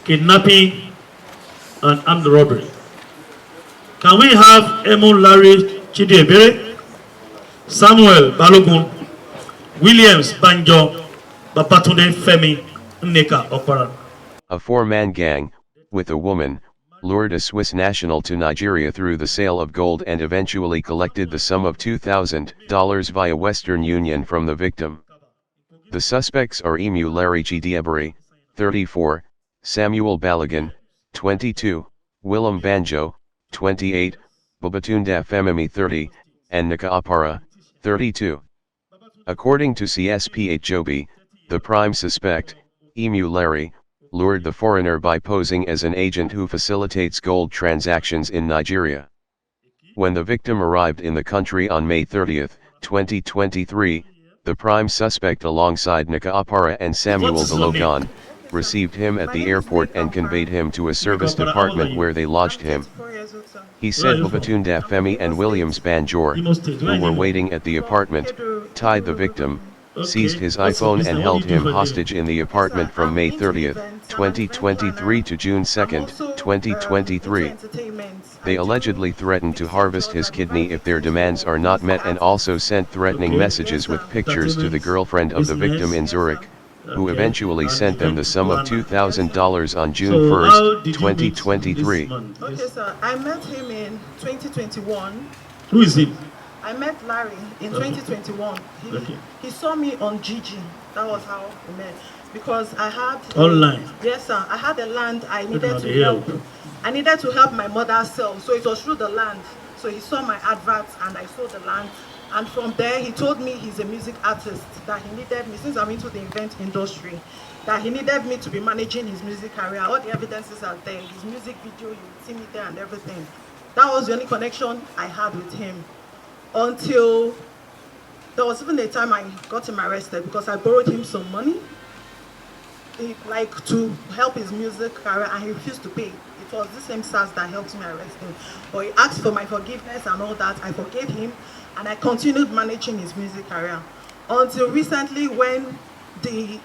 kidnapping, and armed robbery. Can we have Emu Larry Chidiebere, Samuel Balogun, Williams Banjo, Babatunde Femi, Nneka Opara? A four-man gang, with a woman, lured a Swiss national to Nigeria through the sale of gold and eventually collected the sum of $2,000 via Western Union from the victim. The suspects are Emu Larry Chidiebere, 34, Samuel Balogun, 22, Willam Banjo, 28, Babatunde Femi, 30, and Nneka Opara, 32. According to CSP Adejobi, the prime suspect, Emu Larry, lured the foreigner by posing as an agent who facilitates gold transactions in Nigeria. When the victim arrived in the country on May 30, 2023, the prime suspect alongside Nneka Opara and Samuel Balogun, received him at the airport and conveyed him to a service department where they lodged him. He said Babatunde Femi and Willam Banjo, who were waiting at the apartment, tied the victim, seized his iPhone and held him hostage in the apartment from May 30, 2023 to June 2, 2023. They allegedly threatened to harvest his kidney if their demands are not met and also sent threatening messages with pictures to the girlfriend of the victim in Zurich, who eventually sent them the sum of $2,000 on June 1, 2023. Okay, sir. I met him in 2021. Who is he? I met Larry in 2021. He saw me on Gigi. That was how we met. Because I had... Online? Yes, sir. I had a land I needed to help. I needed to help my mother sell. So it was through the land. So he saw my adverts and I sold the land. And from there, he told me he's a music artist, that he needed me, since I'm into the event industry, that he needed me to be managing his music career. All the evidences are there. His music video, you will see me there and everything. That was the only connection I had with him. Until there was even a time I got him arrested because I borrowed him some money, like to help his music career, and he refused to pay. It was the same SARS that helped me arrest him. But he asked for my forgiveness and all that. I forgave him, and I continued managing his music career. Until recently when the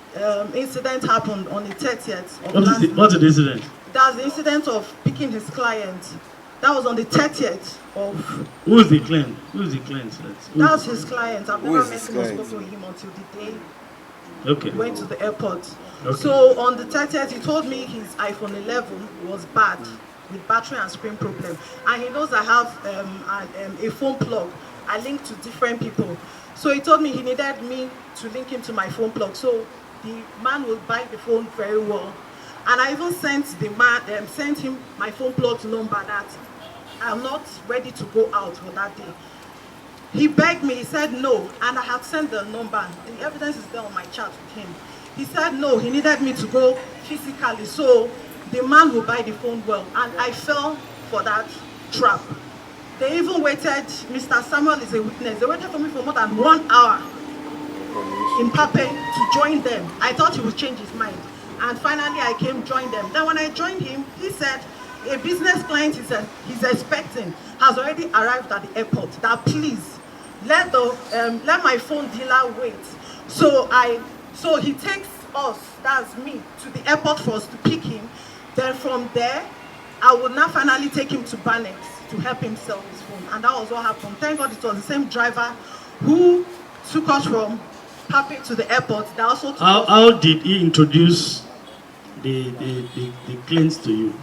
incident happened on the 30th of last month. What's the incident? That's the incident of picking his client. That was on the 30th of... Who is the client? Who is the client? That's his client. I've never met him or spoken with him until the day he went to the airport. Okay. So on the 30th, he told me his iPhone 11 was bad with battery and screen problem. And he knows I have a phone plug. I link to different people. So he told me he needed me to link him to my phone plug. So the man will buy the phone very well. And I even sent the man, sent him my phone plug number that I'm not ready to go out for that day. He begged me, he said no, and I had sent the number. The evidence is there on my chat with him. He said no, he needed me to go physically, so the man will buy the phone well. And I fell for that trap. They even waited, Mr. Samuel is a witness, they waited for me for more than 1 hour in Pape to join them. I thought he would change his mind. And finally I came, joined them. Then when I joined him, he said a business client he's expecting has already arrived at the airport, that please let my phone dealer wait. So he takes us, that's me, to the airport for us to pick him. Then from there, I would now finally take him to Banex to help him sell his phone. And that was what happened. Thank God it was the same driver who took us from Pape to the airport. That also took how did he introduce the clients to you?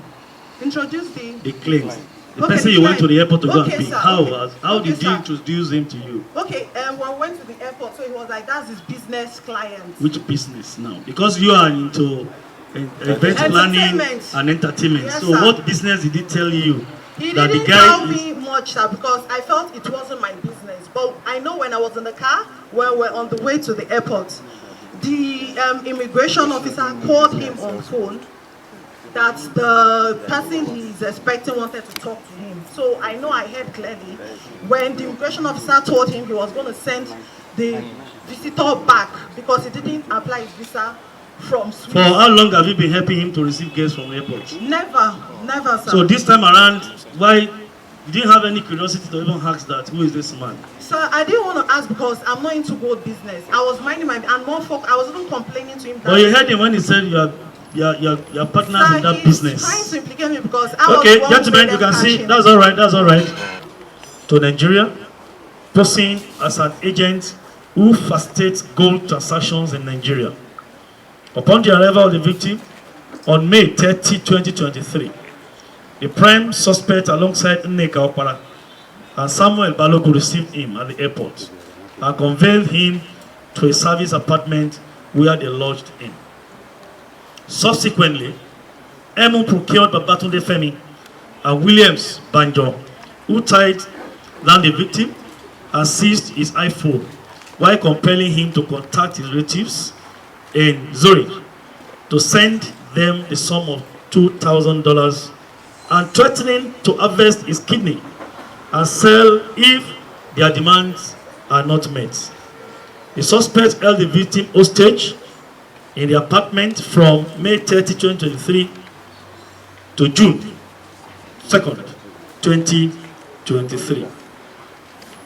Introduce the clients. The person you went to the airport to go and pick. How did he introduce him to you? Okay, when we went to the airport, so he was like, that's his business client. Which business now? Because you are into event planning and entertainment. Yes, so sir. What business did he tell you? He didn't tell me much, sir, because I felt it wasn't my business. But I know when I was in the car, when we're on the way to the airport, the immigration officer called him on phone that the person he's expecting wanted to talk to him. So I know I heard clearly when the immigration officer told him he was going to send the visitor back because he didn't apply his visa from Sweden. For how long have you been helping him to receive guests from airports? Never, sir. So this time around, why you didn't have any curiosity to even ask that, who is this man? Sir, I didn't want to ask because I'm not into gold business. I was minding my, and more folk, I was even complaining to him. But you heard him when he said you are your partners in that business. Trying to implicate me because I okay, was gentlemen, you can see that's all right. That's all right. To Nigeria, posing as an agent who facilitates gold transactions in Nigeria. Upon the arrival of the victim on May 30, 2023, the prime suspect alongside Nneka Opara and Samuel Balogun received him at the airport and conveyed him to a service apartment where they lodged him. Subsequently, Emu procured Babatunde Femi and Willam Banjo, who tied down the victim and seized his iPhone while compelling him to contact his relatives in Zurich to send them the sum of $2,000 and threatening to harvest his kidney and sell if their demands are not met. The suspect held the victim hostage in the apartment from May 30, 2023 to June 2nd, 2023.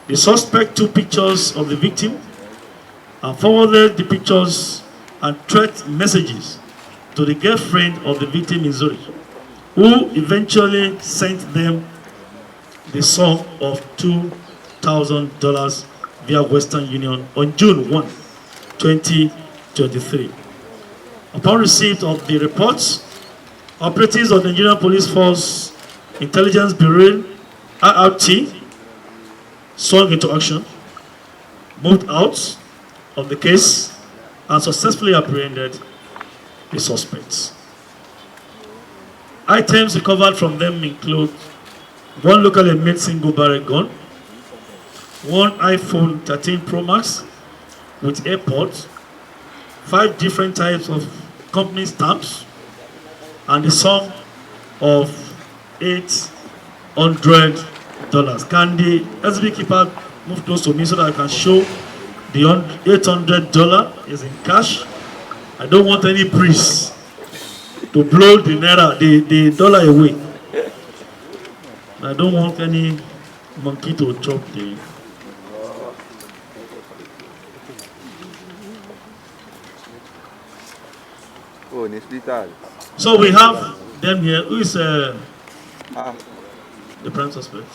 The suspect took pictures of the victim and forwarded the pictures and threat messages to the girlfriend of the victim in Zurich, who eventually sent them the sum of $2,000 via Western Union on June 1, 2023. Upon receipt of the reports, operatives of the Nigerian Police Force Intelligence Bureau (RRT) swung into action, moved out of the case, and successfully apprehended the suspects. Items recovered from them include one locally made single barrel gun, one iPhone 13 Pro Max with AirPods, 5 different types of company stamps, and the sum of $800. Can the SB keeper move close to me so that I can show the $800 is in cash? I don't want any breeze to blow the naira, the dollar away. I don't want any monkey to chop the. So we have them here. Who is the prime suspect?